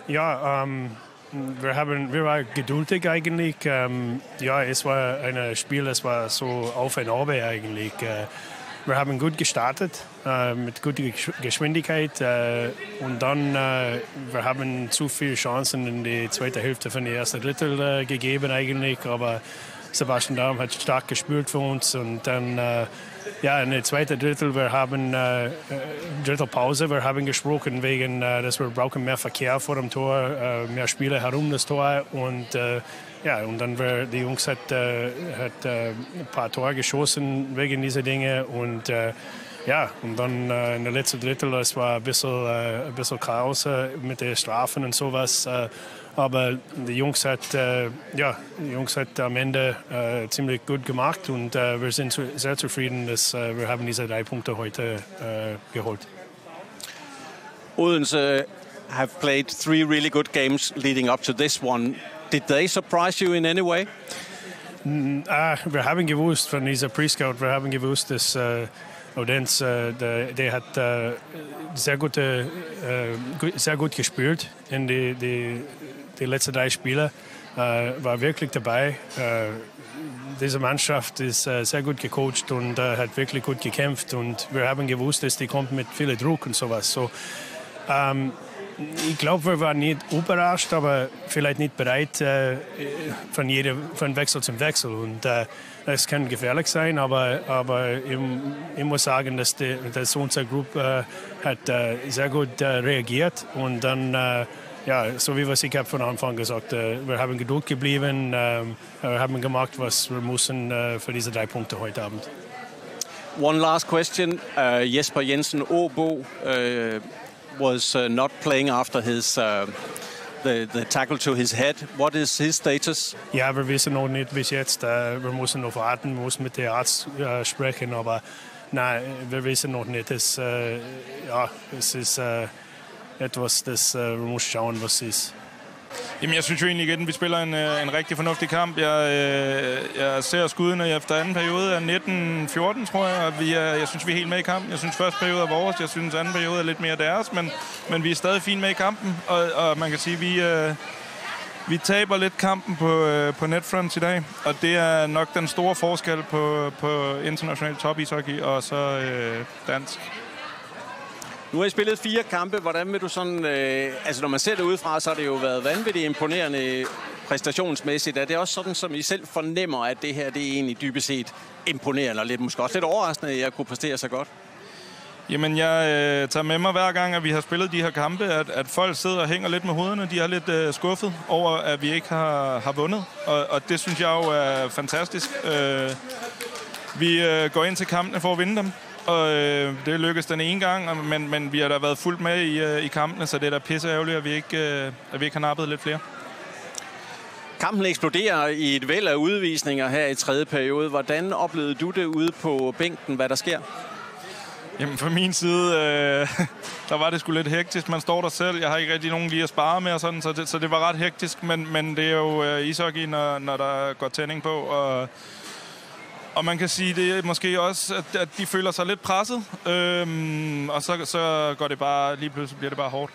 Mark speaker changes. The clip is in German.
Speaker 1: Ja, wir waren geduldig eigentlich. Ja, es war ein Spiel, das war so auf und ab eigentlich. Wir haben gut gestartet, mit guter Geschwindigkeit. Und dann wir haben zu viele Chancen in die zweite Hälfte von der ersten Drittel gegeben eigentlich. Aber Sebastian Daum hat stark gespielt für uns. Und dann ja, in der zweiten Drittel, wir haben Drittelpause, wir haben gesprochen wegen, dass wir brauchen mehr Verkehr vor dem Tor, mehr Spieler herum das Tor und ja, und dann die Jungs hat ein paar Tore geschossen wegen dieser Dinge und ja, und dann in der letzten Drittel, es war ein bisschen Chaos mit den Strafen und sowas. Aber die Jungs hat am Ende ziemlich gut gemacht und wir sind sehr zufrieden, dass wir haben diese 3 Punkte heute geholt.
Speaker 2: Odense have played 3 really good games leading up to this one. Did they surprise you in any way?
Speaker 1: Wir haben gewusst von dieser Pre-Scout, wir haben gewusst, dass Odense, der hat sehr gut gespielt in die letzten 3 Spiele, war wirklich dabei. Diese Mannschaft ist sehr gut gecoacht und hat wirklich gut gekämpft und wir haben gewusst, dass die kommt mit viel Druck und sowas. So, ich glaube, wir waren nicht überrascht, aber vielleicht nicht bereit von Wechsel zum Wechsel. Und das kann gefährlich sein, aber ich muss sagen, dass unsere Gruppe hat sehr gut reagiert und dann ja, so wie was ich habe von Anfang gesagt, wir haben Geduld geblieben, wir haben gemacht, was wir mussten für diese 3 Punkte heute Abend.
Speaker 2: One last question. Jesper Jensen Åbo was not playing after his the tackle to his head. What is his status?
Speaker 1: Ja, wir wissen noch nicht bis jetzt. Wir müssen noch warten, wir müssen mit dem Arzt sprechen, aber nein, wir wissen noch nicht. Es ist etwas, das wir müssen schauen, was es ist.
Speaker 3: Jamen, jeg synes jo egentlig igen, at vi spiller en rigtig fornuftig kamp. Jeg ser skuddene efter anden periode af 19-14, tror jeg. Og jeg synes, vi er helt med i kampen. Jeg synes, første periode er vores. Jeg synes, anden periode er lidt mere deres. Men vi er stadig fint med i kampen. Og man kan sige, at vi taber lidt kampen på netfronts i dag. Og det er nok den store forskel på international top-ishockey og så dansk.
Speaker 2: Nu har I spillet 4 kampe. Hvordan vil du sådan... altså, når man ser det udefra, så har det jo været vanvittigt imponerende præstationsmæssigt. Er det også sådan, som I selv fornemmer, at det her det er egentlig dybest set imponerende og måske også lidt overraskende, at jeg kunne præstere så godt?
Speaker 3: Jamen, jeg tager med mig hver gang, at vi har spillet de her kampe, at folk sidder og hænger lidt med hovederne. De er lidt skuffet over, at vi ikke har vundet. Og det synes jeg jo er fantastisk. Vi går ind til kampene for at vinde dem. Og det lykkedes den ene gang, men vi har da været fuldt med i kampene, så det er da pisseærgerligt, at vi ikke har nappet lidt flere.
Speaker 2: Kampen eksploderer i et væld af udvisninger her i tredje periode. Hvordan oplevede du det ude på bænken, hvad der sker?
Speaker 3: Jamen fra min side, der var det sgu lidt hektisk. Man står der selv. Jeg har ikke rigtig nogen lige at spare med, og sådan, så det var ret hektisk. Men det er jo ishockey, når der går tænding på. Og man kan sige, det er måske også, at de føler sig lidt presset. Og så går det bare, lige pludselig bliver det bare hårdt.